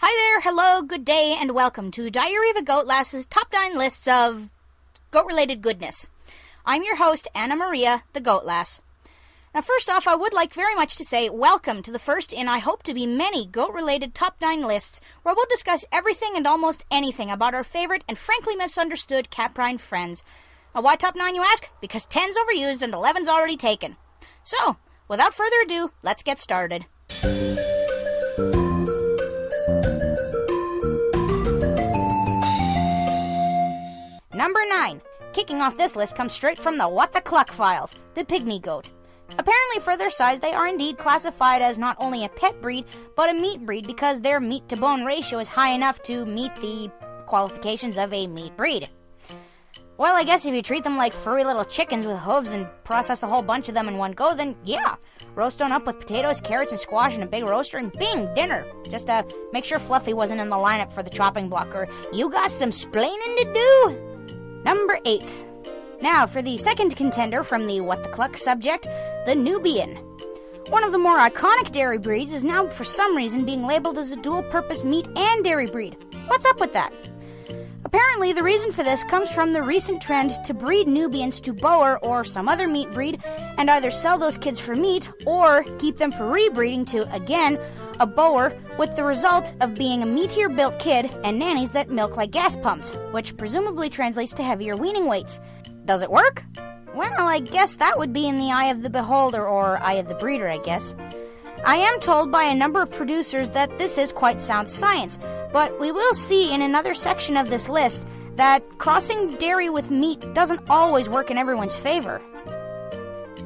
Hi there, hello, good day, and welcome to Diary of a Goat Lass's top 9 lists of goat-related goodness. I'm your host, Anna Maria, the Goat Lass. Now, first off, I would like very much to say welcome to the first in I hope to be many goat-related top 9 lists where we'll discuss everything and almost anything about our favorite and frankly misunderstood caprine friends. Now, why top 9, you ask? Because 10's overused and 11's already taken. So, without further ado, let's get started. Number 9. Kicking off this list comes straight from the What the Cluck files, the Pygmy goat. Apparently for their size, they are indeed classified as not only a pet breed, but a meat breed because their meat-to-bone ratio is high enough to meet the qualifications of a meat breed. Well, I guess if you treat them like furry little chickens with hooves and process a whole bunch of them in one go, then yeah, roast on up with potatoes, carrots, and squash in a big roaster, and bing, dinner. Just make sure Fluffy wasn't in the lineup for the chopping block, or you got some splaining to do. Number 8. Now, for the second contender from the What the Cluck subject, the Nubian. One of the more iconic dairy breeds is now, for some reason, being labeled as a dual-purpose meat and dairy breed. What's up with that? Apparently, the reason for this comes from the recent trend to breed Nubians to Boer or some other meat breed and either sell those kids for meat or keep them for rebreeding to, again, a Boer, with the result of being a meatier-built kid and nannies that milk like gas pumps, which presumably translates to heavier weaning weights. Does it work? Well, I guess that would be in the eye of the beholder, or eye of the breeder, I guess. I am told by a number of producers that this is quite sound science, but we will see in another section of this list that crossing dairy with meat doesn't always work in everyone's favor.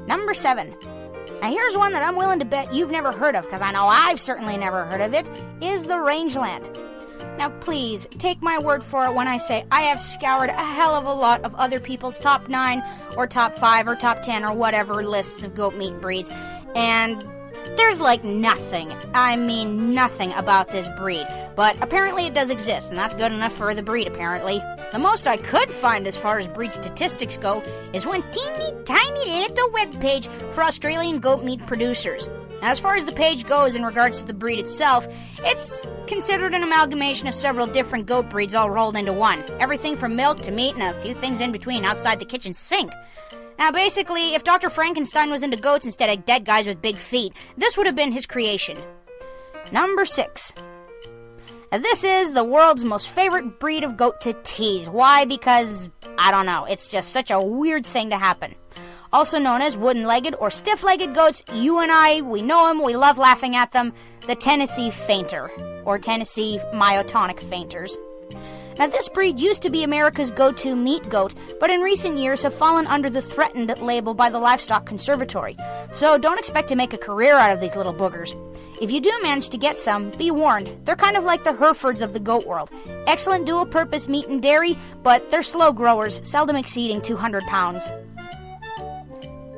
Number 7. Now here's one that I'm willing to bet you've never heard of, because I know I've certainly never heard of it, is the Rangeland. Now please, take my word for it when I say I have scoured a hell of a lot of other people's top 9 or top 5 or top 10 or whatever lists of goat meat breeds, and there's like nothing about this breed, but apparently it does exist, and that's good enough for the breed, apparently. The most I could find as far as breed statistics go is one teeny tiny little webpage for Australian goat meat producers. Now, as far as the page goes in regards to the breed itself, it's considered an amalgamation of several different goat breeds all rolled into one. Everything from milk to meat and a few things in between outside the kitchen sink. Now, basically, if Dr. Frankenstein was into goats instead of dead guys with big feet, this would have been his creation. Number 6. This is the world's most favorite breed of goat to tease. Why? Because, I don't know, it's just such a weird thing to happen. Also known as wooden-legged or stiff-legged goats, you and I, we know them, we love laughing at them, the Tennessee fainter, or Tennessee Myotonic fainters. Now, this breed used to be America's go-to meat goat, but in recent years have fallen under the threatened label by the Livestock Conservatory. So don't expect to make a career out of these little boogers. If you do manage to get some, be warned. They're kind of like the Herefords of the goat world. Excellent dual-purpose meat and dairy, but they're slow growers, seldom exceeding 200 pounds.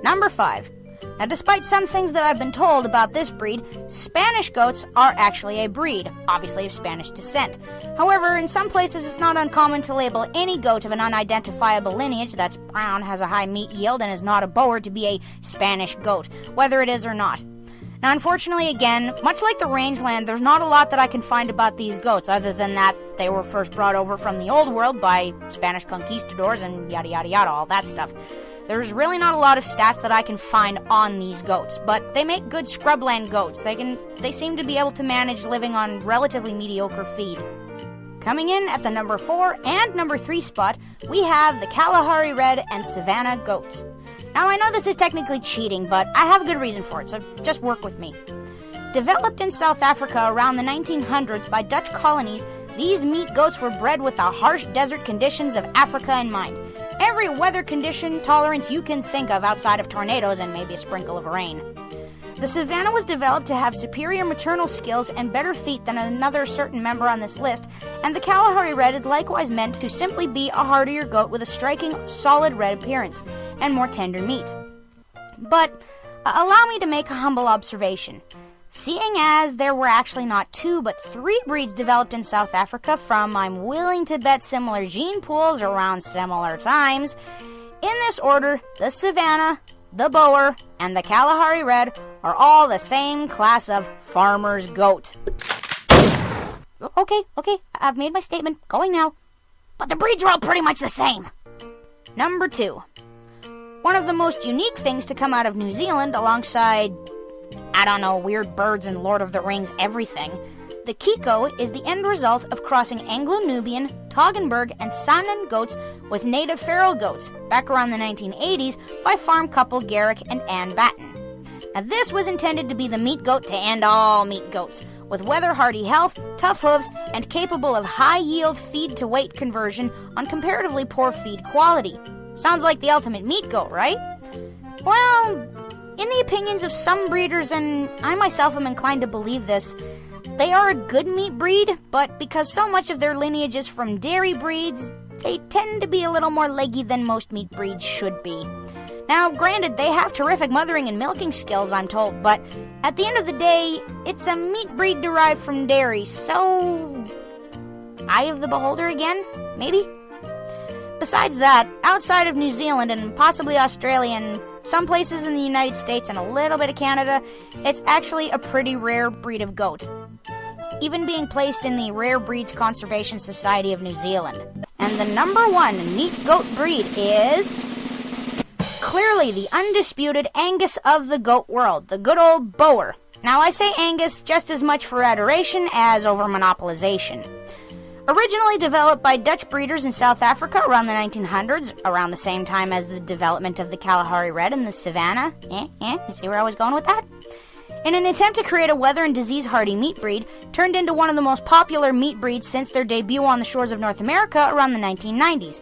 Number 5. Now, despite some things that I've been told about this breed, Spanish goats are actually a breed, obviously of Spanish descent. However, in some places it's not uncommon to label any goat of an unidentifiable lineage that's brown, has a high meat yield, and is not a Boer to be a Spanish goat, whether it is or not. Now, unfortunately, again, much like the Rangeland, there's not a lot that I can find about these goats, other than that they were first brought over from the Old World by Spanish conquistadors and yada yada yada, all that stuff. There's really not a lot of stats that I can find on these goats, but they make good scrubland goats. They seem to be able to manage living on relatively mediocre feed. Coming in at the number 4 and number 3 spot, we have the Kalahari Red and Savannah goats. Now, I know this is technically cheating, but I have a good reason for it, so just work with me. Developed in South Africa around the 1900s by Dutch colonies, these meat goats were bred with the harsh desert conditions of Africa in mind. Every weather condition tolerance you can think of outside of tornadoes and maybe a sprinkle of rain. The Savannah was developed to have superior maternal skills and better feet than another certain member on this list, and the Kalahari Red is likewise meant to simply be a hardier goat with a striking, solid red appearance and more tender meat. But allow me to make a humble observation. Seeing as there were actually not 2 but 3 breeds developed in South Africa from, I'm willing to bet, similar gene pools around similar times, in this order, the Savannah, the Boer, and the Kalahari Red are all the same class of farmer's goat. Okay, I've made my statement. Going now. But the breeds are all pretty much the same. Number 2. One of the most unique things to come out of New Zealand alongside, I don't know, weird birds and Lord of the Rings everything, the Keycode is the end result of crossing Anglo-Nubian, Toggenburg, and Saanen goats with native feral goats back around the 1980s by farm couple Garrick and Ann Batten. Now this was intended to be the meat goat to end all meat goats, with weather-hardy health, tough hooves, and capable of high-yield feed-to-weight conversion on comparatively poor feed quality. Sounds like the ultimate meat goat, right? Well, in the opinions of some breeders, and I myself am inclined to believe this, they are a good meat breed, but because so much of their lineage is from dairy breeds, they tend to be a little more leggy than most meat breeds should be. Now, granted, they have terrific mothering and milking skills, I'm told, but at the end of the day, it's a meat breed derived from dairy, so eye of the beholder again, maybe? Besides that, outside of New Zealand and possibly Australia and some places in the United States and a little bit of Canada, it's actually a pretty rare breed of goat, even being placed in the Rare Breeds Conservation Society of New Zealand. And the number 1 meat goat breed is clearly the undisputed Angus of the goat world, the good old Boer. Now I say Angus just as much for adoration as over monopolization. Originally developed by Dutch breeders in South Africa around the 1900s, around the same time as the development of the Kalahari Red and the Savannah. You see where I was going with that? In an attempt to create a weather and disease-hardy meat breed, turned into one of the most popular meat breeds since their debut on the shores of North America around the 1990s.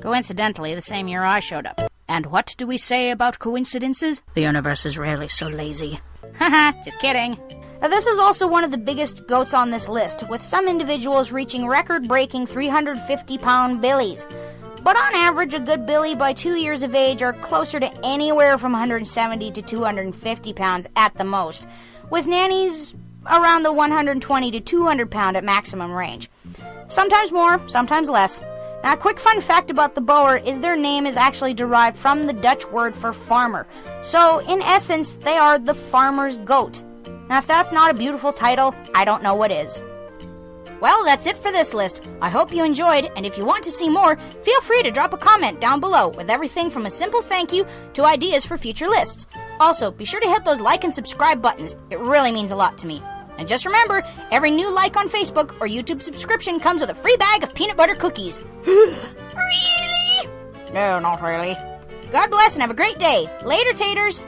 Coincidentally, the same year I showed up. And what do we say about coincidences? The universe is rarely so lazy. Haha, just kidding. Now, this is also one of the biggest goats on this list, with some individuals reaching record-breaking 350-pound billies. But on average, a good billy by 2 years of age are closer to anywhere from 170 to 250 pounds at the most, with nannies around the 120 to 200 pound at maximum range. Sometimes more, sometimes less. Now, a quick fun fact about the Boer is their name is actually derived from the Dutch word for farmer. So, in essence, they are the farmer's goat. Now, if that's not a beautiful title, I don't know what is. Well, that's it for this list. I hope you enjoyed, and if you want to see more, feel free to drop a comment down below with everything from a simple thank you to ideas for future lists. Also, be sure to hit those like and subscribe buttons. It really means a lot to me. And just remember, every new like on Facebook or YouTube subscription comes with a free bag of peanut butter cookies. Really? No, not really. God bless and have a great day. Later, taters.